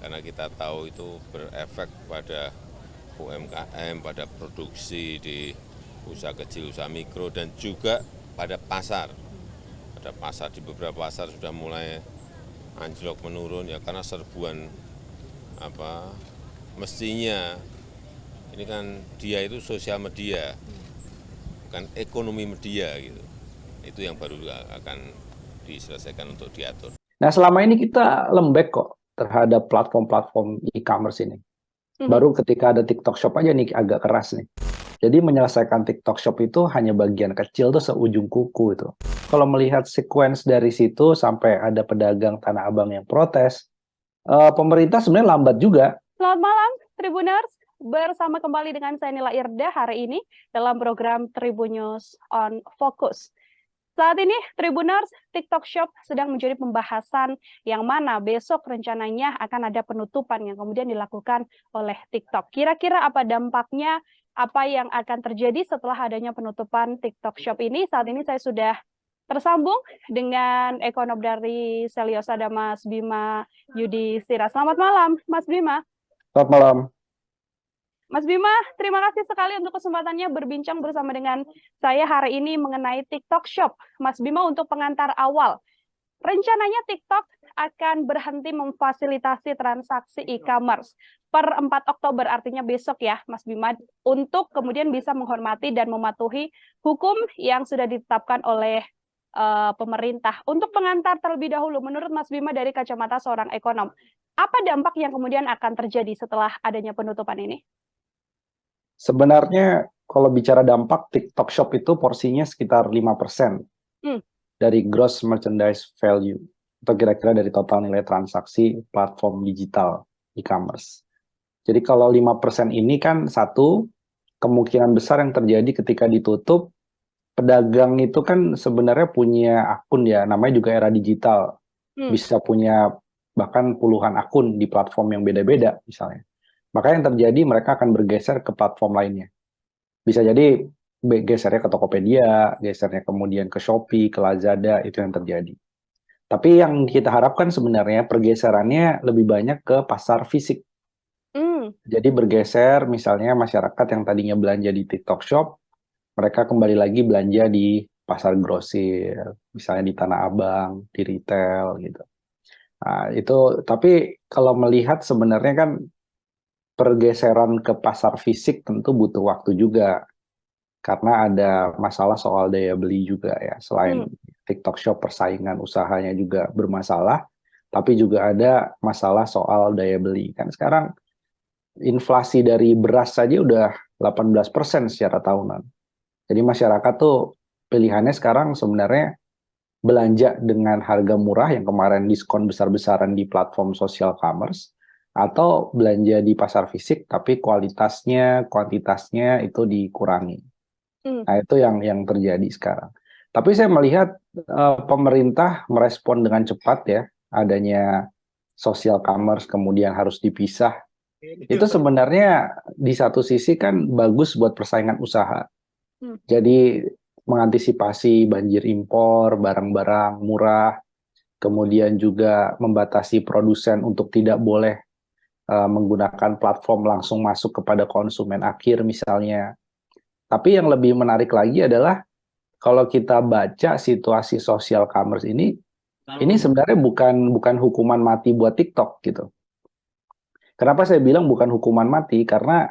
karena kita tahu itu berefek pada UMKM, pada produksi di usaha kecil, usaha mikro, dan juga pada pasar. Pada pasar, di beberapa pasar sudah mulai anjlok menurun ya karena serbuan mestinya ini kan dia itu sosial media, bukan ekonomi media gitu. Itu yang baru akan diselesaikan untuk diatur. Nah, selama ini kita lembek kok terhadap platform-platform e-commerce ini. Baru ketika ada TikTok Shop aja nih agak keras nih. Jadi menyelesaikan TikTok Shop itu hanya bagian kecil tuh seujung kuku itu. Kalau melihat sequence dari situ sampai ada pedagang Tanah Abang yang protes, pemerintah sebenarnya lambat juga. Selamat malam, Tribuners. Bersama kembali dengan saya Nila Irda hari ini dalam program Tribun News on Focus. Saat ini, Tribuners, TikTok Shop sedang menjadi pembahasan yang mana besok rencananya akan ada penutupan yang kemudian dilakukan oleh TikTok. Kira-kira apa dampaknya, apa yang akan terjadi setelah adanya penutupan TikTok Shop ini? Saat ini saya sudah tersambung dengan ekonom dari Selios, ada Mas Bima Yudhistira. Selamat malam, Mas Bima. Selamat malam. Mas Bima, terima kasih sekali untuk kesempatannya berbincang bersama dengan saya hari ini mengenai TikTok Shop. Mas Bima, untuk pengantar awal, rencananya TikTok akan berhenti memfasilitasi transaksi e-commerce per 4 Oktober, artinya besok ya, Mas Bima, untuk kemudian bisa menghormati dan mematuhi hukum yang sudah ditetapkan oleh pemerintah. Untuk pengantar terlebih dahulu, menurut Mas Bima dari kacamata seorang ekonom, apa dampak yang kemudian akan terjadi setelah adanya penutupan ini? Sebenarnya kalau bicara dampak, TikTok Shop itu porsinya sekitar 5% dari gross merchandise value, atau kira-kira dari total nilai transaksi platform digital e-commerce. Jadi kalau 5% ini kan satu, kemungkinan besar yang terjadi ketika ditutup, pedagang itu kan sebenarnya punya akun ya, namanya juga era digital. Bisa punya bahkan puluhan akun di platform yang beda-beda misalnya. Maka yang terjadi mereka akan bergeser ke platform lainnya. Bisa jadi gesernya ke Tokopedia, gesernya kemudian ke Shopee, ke Lazada, itu yang terjadi. Tapi yang kita harapkan sebenarnya pergeserannya lebih banyak ke pasar fisik. Jadi bergeser misalnya masyarakat yang tadinya belanja di TikTok Shop, mereka kembali lagi belanja di pasar grosir, misalnya di Tanah Abang, di retail gitu. Nah, itu tapi kalau melihat sebenarnya kan pergeseran ke pasar fisik tentu butuh waktu juga karena ada masalah soal daya beli juga ya. Selain TikTok Shop persaingan usahanya juga bermasalah, tapi juga ada masalah soal daya beli. Kan sekarang inflasi dari beras saja udah 18% secara tahunan. Jadi masyarakat tuh pilihannya sekarang sebenarnya belanja dengan harga murah yang kemarin diskon besar-besaran di platform social commerce, atau belanja di pasar fisik tapi kualitasnya, kuantitasnya itu dikurangi. Nah, itu yang terjadi sekarang. Tapi saya melihat pemerintah merespon dengan cepat ya, adanya social commerce kemudian harus dipisah. Itu sebenarnya di satu sisi kan bagus buat persaingan usaha. Jadi mengantisipasi banjir impor, barang-barang murah, kemudian juga membatasi produsen untuk tidak boleh menggunakan platform langsung masuk kepada konsumen akhir misalnya. Tapi yang lebih menarik lagi adalah kalau kita baca situasi social commerce ini sebenarnya bukan hukuman mati buat TikTok gitu. Kenapa saya bilang bukan hukuman mati? Karena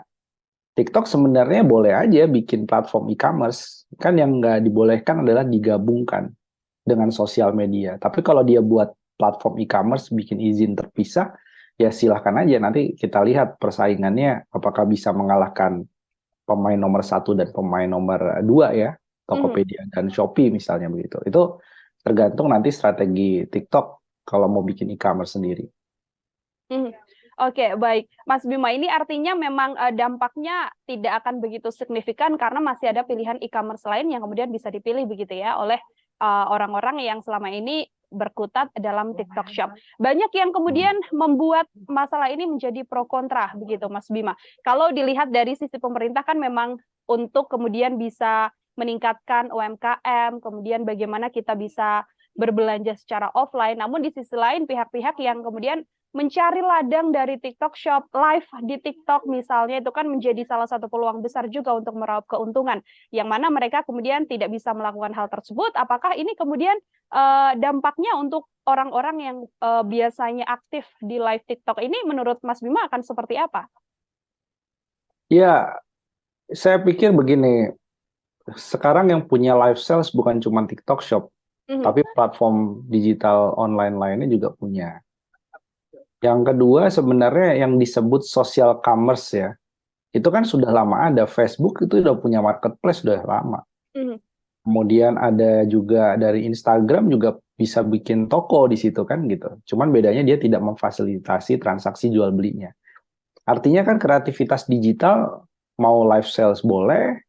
TikTok sebenarnya boleh aja bikin platform e-commerce. Kan yang nggak dibolehkan adalah digabungkan dengan sosial media. Tapi kalau dia buat platform e-commerce, bikin izin terpisah, ya silahkan aja. Nanti kita lihat persaingannya apakah bisa mengalahkan pemain nomor 1 dan pemain nomor 2 ya, Tokopedia dan Shopee misalnya begitu. Itu tergantung nanti strategi TikTok kalau mau bikin e-commerce sendiri. Oke, baik. Mas Bima, ini artinya memang dampaknya tidak akan begitu signifikan karena masih ada pilihan e-commerce lain yang kemudian bisa dipilih begitu ya oleh orang-orang yang selama ini berkutat dalam TikTok Shop. Banyak yang kemudian membuat masalah ini menjadi pro kontra begitu, Mas Bima. Kalau dilihat dari sisi pemerintah kan memang untuk kemudian bisa meningkatkan UMKM, kemudian bagaimana kita bisa berbelanja secara offline. Namun di sisi lain pihak-pihak yang kemudian mencari ladang dari TikTok Shop, live di TikTok misalnya, itu kan menjadi salah satu peluang besar juga untuk meraup keuntungan, yang mana mereka kemudian tidak bisa melakukan hal tersebut. Apakah ini kemudian dampaknya untuk orang-orang yang biasanya aktif di live TikTok ini menurut Mas Bima akan seperti apa? Ya, saya pikir begini, sekarang yang punya live sales bukan cuma TikTok Shop, tapi platform digital online lainnya juga punya. Yang kedua sebenarnya yang disebut social commerce ya, itu kan sudah lama ada. Facebook itu udah punya marketplace sudah lama. Kemudian ada juga dari Instagram juga bisa bikin toko di situ kan gitu. Cuman bedanya dia tidak memfasilitasi transaksi jual belinya. Artinya kan kreativitas digital mau live sales boleh,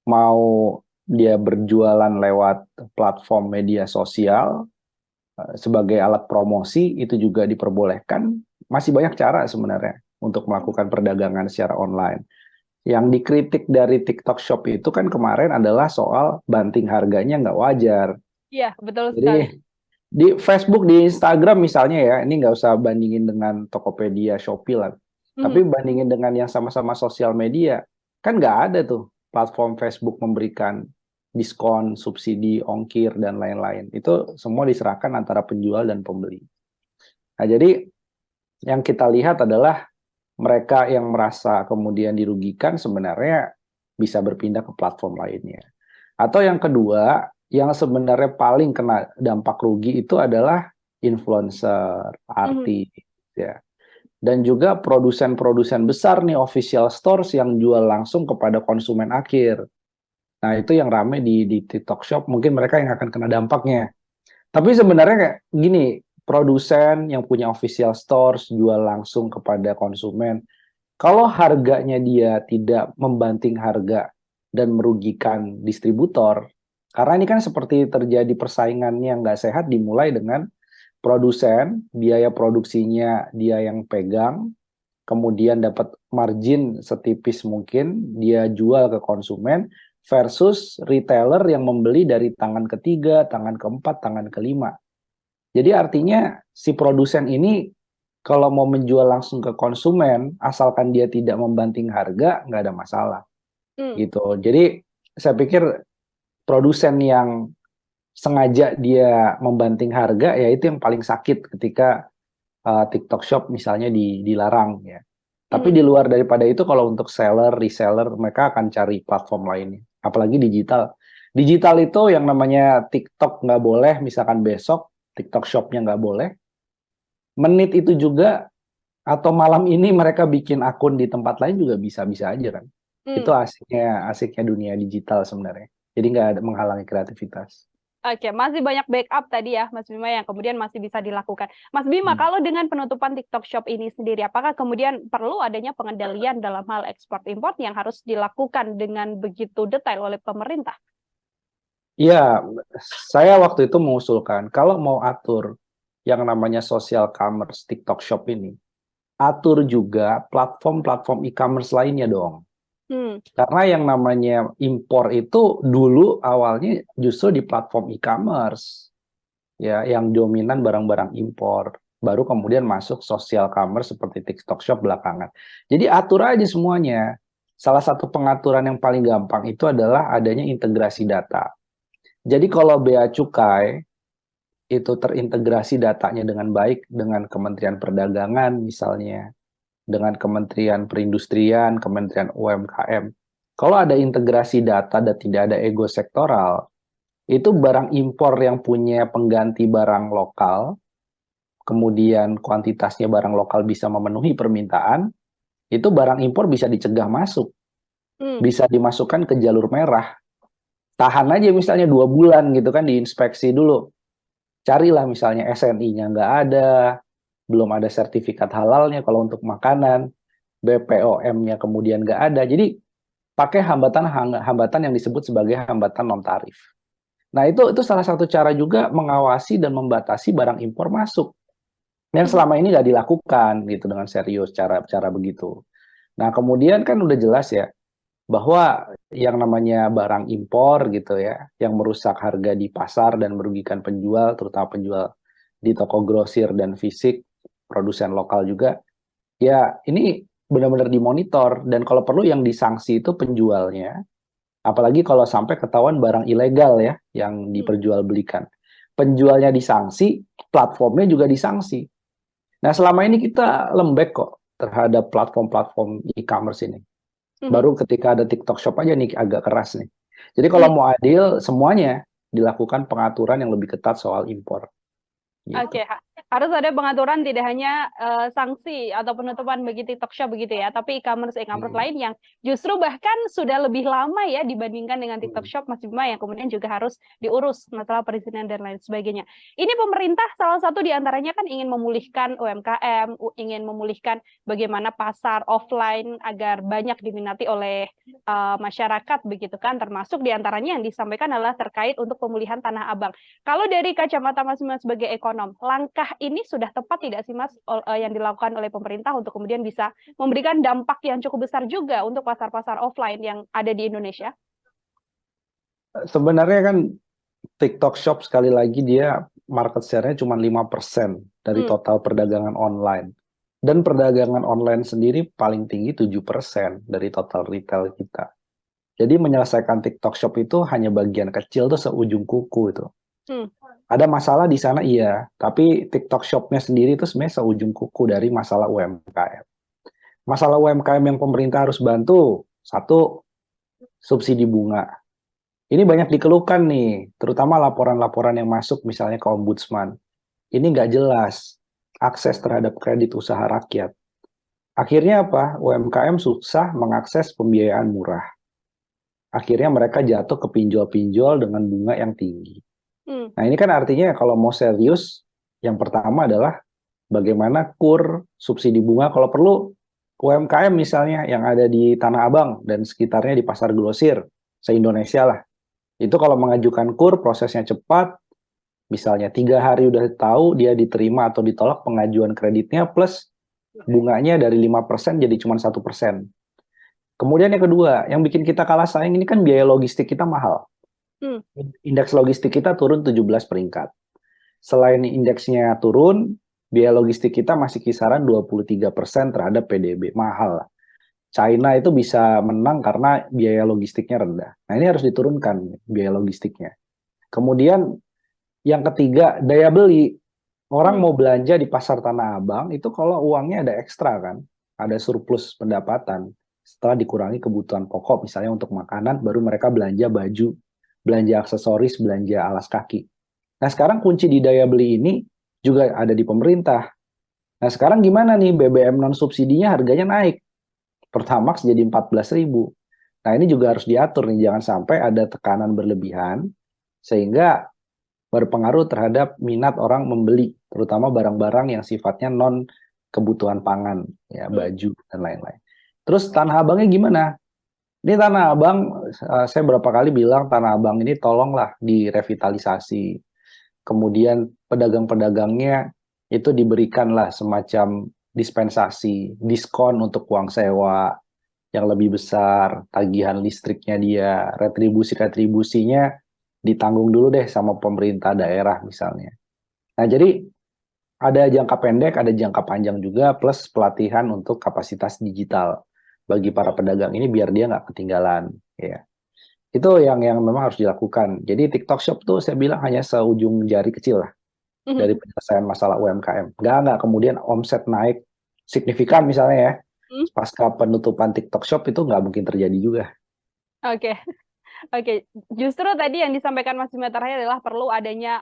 mau dia berjualan lewat platform media sosial sebagai alat promosi itu juga diperbolehkan. Masih banyak cara sebenarnya untuk melakukan perdagangan secara online. Yang dikritik dari TikTok Shop itu kan kemarin adalah soal banting harganya nggak wajar. Iya, betul sekali. Jadi di Facebook, di Instagram misalnya ya, ini nggak usah bandingin dengan Tokopedia, Shopee lah. Tapi bandingin dengan yang sama-sama sosial media, kan nggak ada tuh platform Facebook memberikan diskon, subsidi, ongkir, dan lain-lain. Itu semua diserahkan antara penjual dan pembeli. Nah, jadi yang kita lihat adalah mereka yang merasa kemudian dirugikan sebenarnya bisa berpindah ke platform lainnya. Atau yang kedua, yang sebenarnya paling kena dampak rugi itu adalah influencer, artis, ya. Dan juga produsen-produsen besar nih, official stores yang jual langsung kepada konsumen akhir. Nah, itu yang rame di TikTok Shop, mungkin mereka yang akan kena dampaknya. Tapi sebenarnya kayak gini, produsen yang punya official stores jual langsung kepada konsumen, kalau harganya dia tidak membanting harga dan merugikan distributor, karena ini kan seperti terjadi persaingan yang nggak sehat dimulai dengan produsen, biaya produksinya dia yang pegang, kemudian dapat margin setipis mungkin, dia jual ke konsumen, versus retailer yang membeli dari tangan ketiga, tangan keempat, tangan kelima. Jadi artinya si produsen ini kalau mau menjual langsung ke konsumen, asalkan dia tidak membanting harga, nggak ada masalah. Gitu. Jadi saya pikir produsen yang sengaja dia membanting harga, ya itu yang paling sakit ketika TikTok Shop misalnya dilarang ya. Tapi di luar daripada itu, kalau untuk seller, reseller, mereka akan cari platform lainnya. Apalagi digital. Digital itu yang namanya TikTok nggak boleh, misalkan besok TikTok Shop-nya nggak boleh. Menit itu juga, atau malam ini mereka bikin akun di tempat lain juga bisa-bisa aja kan. Itu asiknya dunia digital sebenarnya. Jadi nggak ada menghalangi kreativitas. Oke, masih banyak backup tadi ya, Mas Bima, yang kemudian masih bisa dilakukan. Mas Bima, kalau dengan penutupan TikTok Shop ini sendiri, apakah kemudian perlu adanya pengendalian dalam hal ekspor-impor yang harus dilakukan dengan begitu detail oleh pemerintah? Iya, saya waktu itu mengusulkan, kalau mau atur yang namanya social commerce TikTok Shop ini, atur juga platform-platform e-commerce lainnya dong. Karena yang namanya impor itu dulu awalnya justru di platform e-commerce, ya, yang dominan barang-barang impor. Baru kemudian masuk social commerce seperti TikTok Shop belakangan. Jadi atur aja semuanya. Salah satu pengaturan yang paling gampang itu adalah adanya integrasi data. Jadi kalau Bea Cukai itu terintegrasi datanya dengan baik dengan Kementerian Perdagangan misalnya, dengan Kementerian Perindustrian, Kementerian UMKM. Kalau ada integrasi data dan tidak ada ego sektoral, itu barang impor yang punya pengganti barang lokal, kemudian kuantitasnya barang lokal bisa memenuhi permintaan, itu barang impor bisa dicegah masuk. Bisa dimasukkan ke jalur merah. Tahan aja misalnya 2 bulan gitu kan, diinspeksi dulu. Carilah misalnya SNI-nya nggak ada, belum ada sertifikat halalnya kalau untuk makanan, BPOM-nya kemudian nggak ada. Jadi pakai hambatan yang disebut sebagai hambatan non tarif. Nah itu salah satu cara juga mengawasi dan membatasi barang impor masuk. Yang selama ini nggak dilakukan gitu dengan serius cara begitu. Nah kemudian kan udah jelas ya bahwa yang namanya barang impor gitu ya, yang merusak harga di pasar dan merugikan penjual, terutama penjual di toko grosir dan fisik, produsen lokal juga. Ya, ini benar-benar dimonitor, dan kalau perlu yang disanksi itu penjualnya. Apalagi kalau sampai ketahuan barang ilegal ya yang diperjualbelikan. Penjualnya disanksi, platformnya juga disanksi. Nah, selama ini kita lembek kok terhadap platform-platform e-commerce ini. Baru ketika ada TikTok Shop aja nih agak keras nih. Jadi kalau mau adil, semuanya dilakukan pengaturan yang lebih ketat soal impor. Gitu. Oke, harus ada pengaturan, tidak hanya sanksi atau penutupan bagi TikTok Shop begitu ya, tapi e-commerce lain yang justru bahkan sudah lebih lama ya dibandingkan dengan TikTok Shop, Mas Bima, yang kemudian juga harus diurus masalah perizinan dan lain sebagainya. Ini pemerintah salah satu diantaranya kan ingin memulihkan UMKM, ingin memulihkan bagaimana pasar offline agar banyak diminati oleh masyarakat begitu kan, termasuk diantaranya yang disampaikan adalah terkait untuk pemulihan Tanah Abang. Kalau dari kacamata Mas Bima sebagai ekonom, langkah ini sudah tepat tidak sih Mas yang dilakukan oleh pemerintah untuk kemudian bisa memberikan dampak yang cukup besar juga untuk pasar-pasar offline yang ada di Indonesia? Sebenarnya kan TikTok Shop sekali lagi dia market share-nya cuma 5% dari total perdagangan online. Dan perdagangan online sendiri paling tinggi 7% dari total retail kita. Jadi menyelesaikan TikTok Shop itu hanya bagian kecil tuh seujung kuku itu. Ada masalah di sana iya, tapi TikTok Shop-nya sendiri itu sebenarnya seujung kuku dari masalah UMKM. Masalah UMKM yang pemerintah harus bantu, satu, subsidi bunga. Ini banyak dikeluhkan nih, terutama laporan-laporan yang masuk misalnya ke Ombudsman. Ini nggak jelas akses terhadap kredit usaha rakyat. Akhirnya apa? UMKM susah mengakses pembiayaan murah. Akhirnya mereka jatuh ke pinjol-pinjol dengan bunga yang tinggi. Nah, ini kan artinya kalau mau serius, yang pertama adalah bagaimana kur subsidi bunga, kalau perlu UMKM misalnya yang ada di Tanah Abang dan sekitarnya di pasar grosir, se-Indonesia lah. Itu kalau mengajukan kur, prosesnya cepat, misalnya 3 hari udah tahu dia diterima atau ditolak pengajuan kreditnya, plus bunganya dari 5% jadi cuma 1%. Kemudian yang kedua, yang bikin kita kalah saing ini kan biaya logistik kita mahal. Indeks logistik kita turun 17 peringkat. Selain indeksnya turun, biaya logistik kita masih kisaran 23% terhadap PDB. Mahal. China itu bisa menang karena biaya logistiknya rendah. Nah, ini harus diturunkan biaya logistiknya. Kemudian yang ketiga, daya beli. Orang mau belanja di pasar Tanah Abang, itu kalau uangnya ada ekstra kan, ada surplus pendapatan. Setelah dikurangi kebutuhan pokok, misalnya untuk makanan, baru mereka belanja baju, belanja aksesoris, belanja alas kaki. Nah, sekarang kunci di daya beli ini juga ada di pemerintah. Nah, sekarang gimana nih BBM non-subsidinya harganya naik. Pertamax jadi 14.000. Nah, ini juga harus diatur nih, jangan sampai ada tekanan berlebihan, sehingga berpengaruh terhadap minat orang membeli, terutama barang-barang yang sifatnya non-kebutuhan pangan, ya baju, dan lain-lain. Terus Tanah Abangnya gimana? Ini Tanah Abang, saya berapa kali bilang Tanah Abang ini tolonglah direvitalisasi. Kemudian pedagang-pedagangnya itu diberikanlah semacam dispensasi, diskon untuk uang sewa yang lebih besar, tagihan listriknya dia, retribusi-retribusinya ditanggung dulu deh sama pemerintah daerah misalnya. Nah, jadi ada jangka pendek, ada jangka panjang juga, plus pelatihan untuk kapasitas digital bagi para pedagang ini biar dia nggak ketinggalan, ya. Itu yang memang harus dilakukan. Jadi TikTok Shop tuh saya bilang hanya seujung jari kecil lah dari penyelesaian masalah UMKM. Nggak kemudian omset naik signifikan misalnya ya. Pasca penutupan TikTok Shop itu nggak mungkin terjadi juga. Oke. Oke, justru tadi yang disampaikan Mas Bima terakhir adalah perlu adanya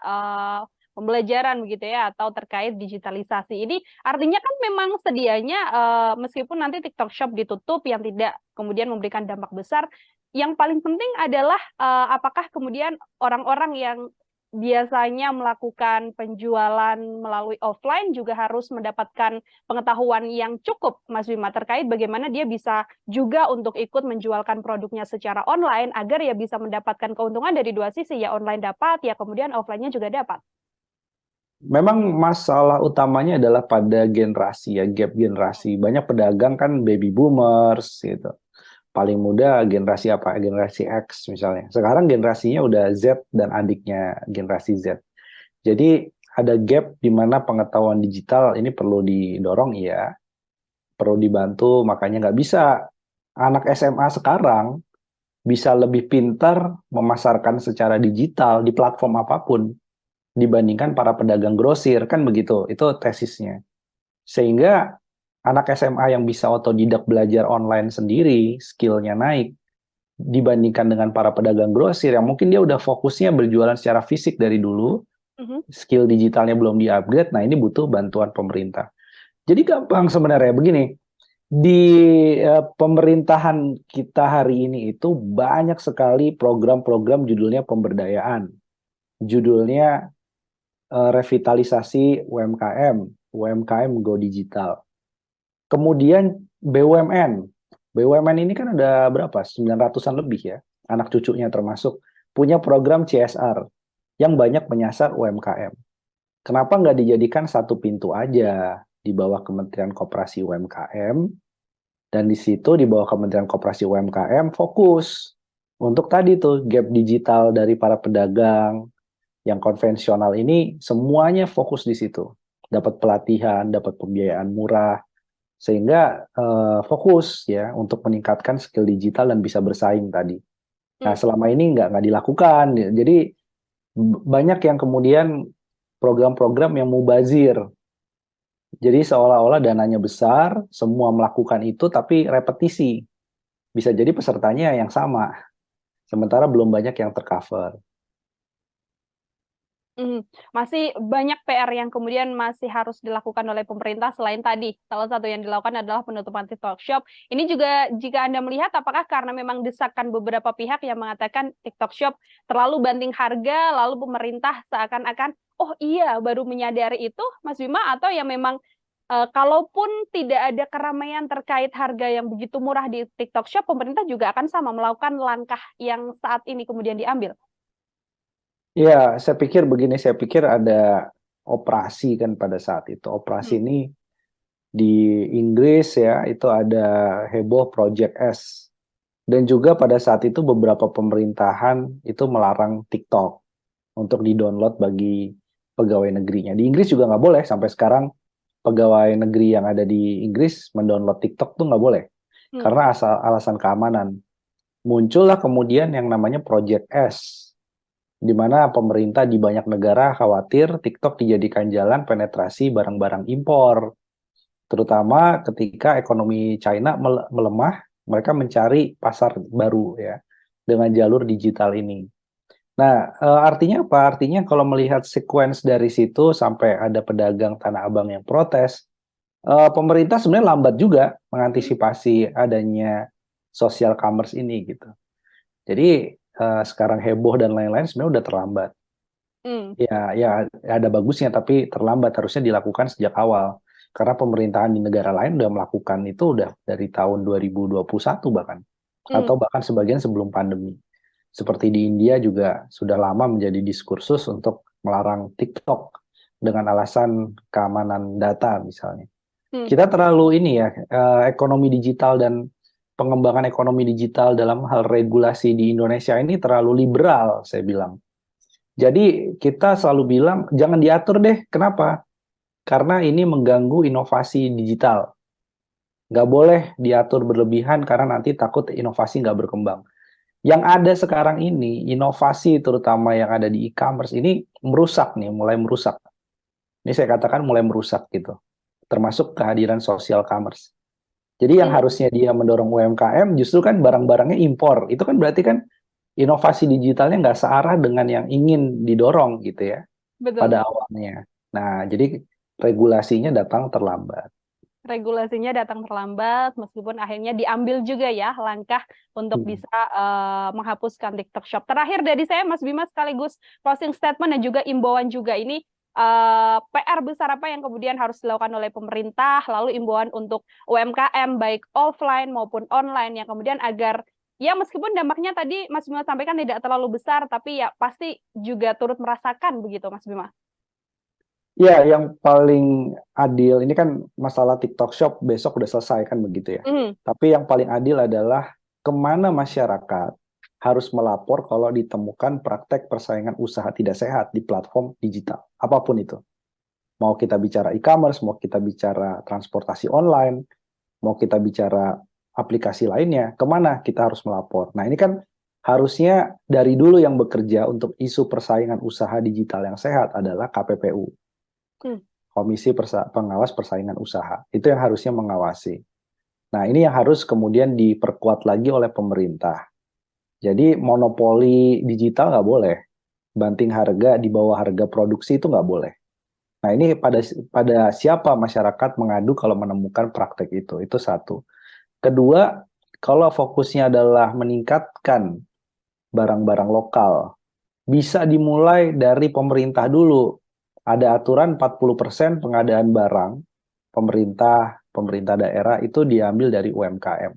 pembelajaran begitu ya, atau terkait digitalisasi. Ini artinya kan memang sedianya meskipun nanti TikTok Shop ditutup yang tidak kemudian memberikan dampak besar, yang paling penting adalah apakah kemudian orang-orang yang biasanya melakukan penjualan melalui offline juga harus mendapatkan pengetahuan yang cukup, Mas Bima, terkait bagaimana dia bisa juga untuk ikut menjualkan produknya secara online agar ya bisa mendapatkan keuntungan dari dua sisi, ya online dapat, ya kemudian offline-nya juga dapat. Memang masalah utamanya adalah pada generasi ya, gap generasi. Banyak pedagang kan baby boomers gitu. Paling muda generasi apa? Generasi X misalnya. Sekarang generasinya udah Z dan adiknya generasi Z. Jadi ada gap di mana pengetahuan digital ini perlu didorong, ya, perlu dibantu, makanya nggak bisa anak SMA sekarang bisa lebih pintar memasarkan secara digital di platform apapun dibandingkan para pedagang grosir, kan begitu, itu tesisnya. Sehingga anak SMA yang bisa otodidak belajar online sendiri, skillnya naik, dibandingkan dengan para pedagang grosir yang mungkin dia udah fokusnya berjualan secara fisik dari dulu, skill digitalnya belum di-upgrade, nah ini butuh bantuan pemerintah. Jadi gampang sebenarnya begini, di pemerintahan kita hari ini itu banyak sekali program-program judulnya pemberdayaan, judulnya revitalisasi UMKM, UMKM Go Digital. Kemudian BUMN. BUMN ini kan ada berapa? 900-an lebih ya, anak cucunya termasuk. Punya program CSR yang banyak menyasar UMKM. Kenapa nggak dijadikan satu pintu aja di bawah Kementerian Koperasi UMKM, dan di situ di bawah Kementerian Koperasi UMKM fokus untuk tadi tuh gap digital dari para pedagang yang konvensional ini, semuanya fokus di situ. Dapat pelatihan, dapat pembiayaan murah, sehingga fokus ya untuk meningkatkan skill digital dan bisa bersaing tadi. Nah, selama ini nggak dilakukan. Jadi banyak yang kemudian program-program yang mubazir. Jadi seolah-olah dananya besar, semua melakukan itu, tapi repetisi. Bisa jadi pesertanya yang sama, sementara belum banyak yang tercover. Masih banyak PR yang kemudian masih harus dilakukan oleh pemerintah selain tadi. Salah satu yang dilakukan adalah penutupan TikTok Shop. Ini juga jika Anda melihat apakah karena memang desakan beberapa pihak yang mengatakan TikTok Shop terlalu banding harga, lalu pemerintah seakan-akan, oh iya baru menyadari itu, Mas Bima, atau yang memang kalaupun tidak ada keramaian terkait harga yang begitu murah di TikTok Shop, pemerintah juga akan sama melakukan langkah yang saat ini kemudian diambil? Ya, saya pikir begini, saya pikir ada operasi kan pada saat itu. Operasi ini di Inggris ya, itu ada heboh Project S. Dan juga pada saat itu beberapa pemerintahan itu melarang TikTok untuk di-download bagi pegawai negerinya. Di Inggris juga nggak boleh, sampai sekarang pegawai negeri yang ada di Inggris mendownload TikTok tuh nggak boleh. Karena alasan keamanan. Muncullah kemudian yang namanya Project S, di mana pemerintah di banyak negara khawatir TikTok dijadikan jalan penetrasi barang-barang impor. Terutama ketika ekonomi China melemah, mereka mencari pasar baru ya dengan jalur digital ini. Nah, artinya apa? Artinya kalau melihat sequence dari situ sampai ada pedagang Tanah Abang yang protes, pemerintah sebenarnya lambat juga mengantisipasi adanya social commerce ini gitu. Jadi sekarang heboh dan lain-lain sebenarnya udah terlambat. Ya ada bagusnya, tapi terlambat, harusnya dilakukan sejak awal. Karena pemerintahan di negara lain udah melakukan itu udah dari tahun 2021 bahkan. Atau bahkan sebagian sebelum pandemi. Seperti di India juga sudah lama menjadi diskursus untuk melarang TikTok dengan alasan keamanan data misalnya. Kita terlalu ini ya, ekonomi digital dan pengembangan ekonomi digital dalam hal regulasi di Indonesia ini terlalu liberal, saya bilang. Jadi kita selalu bilang, jangan diatur deh. Kenapa? Karena ini mengganggu inovasi digital. Nggak boleh diatur berlebihan karena nanti takut inovasi nggak berkembang. Yang ada sekarang ini, inovasi terutama yang ada di e-commerce ini merusak nih, mulai merusak. Ini saya katakan mulai merusak gitu. Termasuk kehadiran social commerce. Jadi yang harusnya dia mendorong UMKM justru kan barang-barangnya impor. Itu kan berarti kan inovasi digitalnya nggak searah dengan yang ingin didorong gitu ya. Betul. Pada awalnya. Nah, jadi regulasinya datang terlambat. Regulasinya datang terlambat, meskipun akhirnya diambil juga ya langkah untuk bisa menghapuskan TikTok Shop. Terakhir dari saya, Mas Bima, sekaligus closing statement dan juga imbauan juga ini, PR besar apa yang kemudian harus dilakukan oleh pemerintah, lalu imbauan untuk UMKM baik offline maupun online yang kemudian agar ya meskipun dampaknya tadi Mas Bima sampaikan tidak terlalu besar, tapi ya pasti juga turut merasakan begitu, Mas Bima. Ya, yang paling adil, ini kan masalah TikTok Shop besok udah selesai kan begitu ya. Tapi yang paling adil adalah kemana masyarakat harus melapor kalau ditemukan praktek persaingan usaha tidak sehat di platform digital, apapun itu. Mau kita bicara e-commerce, mau kita bicara transportasi online, mau kita bicara aplikasi lainnya, kemana kita harus melapor. Nah ini kan harusnya dari dulu yang bekerja untuk isu persaingan usaha digital yang sehat adalah KPPU. Komisi Pengawas Persaingan Usaha. Itu yang harusnya mengawasi. Nah ini yang harus kemudian diperkuat lagi oleh pemerintah. Jadi monopoli digital nggak boleh. Banting harga di bawah harga produksi itu nggak boleh. Nah ini pada siapa masyarakat mengadu kalau menemukan praktek itu. Itu satu. Kedua, kalau fokusnya adalah meningkatkan barang-barang lokal, bisa dimulai dari pemerintah dulu. Ada aturan 40% pengadaan barang pemerintah daerah itu diambil dari UMKM.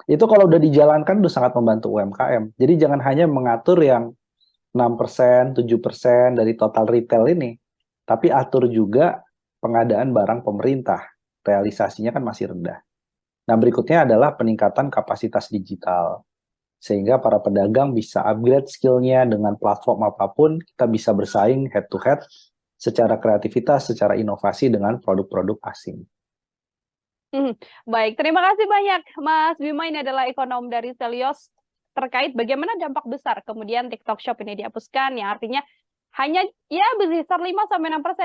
Itu kalau udah dijalankan udah sangat membantu UMKM. Jadi jangan hanya mengatur yang 6%, 7% dari total retail ini, tapi atur juga pengadaan barang pemerintah. Realisasinya kan masih rendah. Nah, berikutnya adalah peningkatan kapasitas digital. Sehingga para pedagang bisa upgrade skill-nya dengan platform apapun, kita bisa bersaing head to head secara kreativitas, secara inovasi dengan produk-produk asing. Baik, terima kasih banyak Mas Bima. Ini adalah ekonom dari Selyos terkait bagaimana dampak besar kemudian TikTok Shop ini dihapuskan, yang artinya hanya ya berkisar 5-6%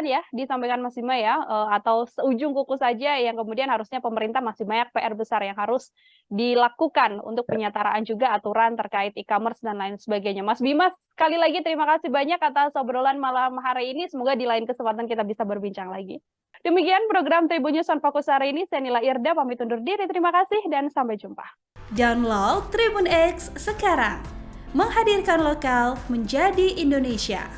ya disampaikan Mas Bima ya, atau seujung kuku saja yang kemudian harusnya pemerintah masih banyak PR besar yang harus dilakukan untuk penyetaraan juga aturan terkait e-commerce dan lain sebagainya. Mas Bima, sekali lagi terima kasih banyak atas obrolan malam hari ini. Semoga di lain kesempatan kita bisa berbincang lagi. Demikian program Tribun News on Fokus hari ini. Saya Nila Irda pamit undur diri. Terima kasih dan sampai jumpa. Download Tribun X sekarang. Menghadirkan lokal menjadi Indonesia.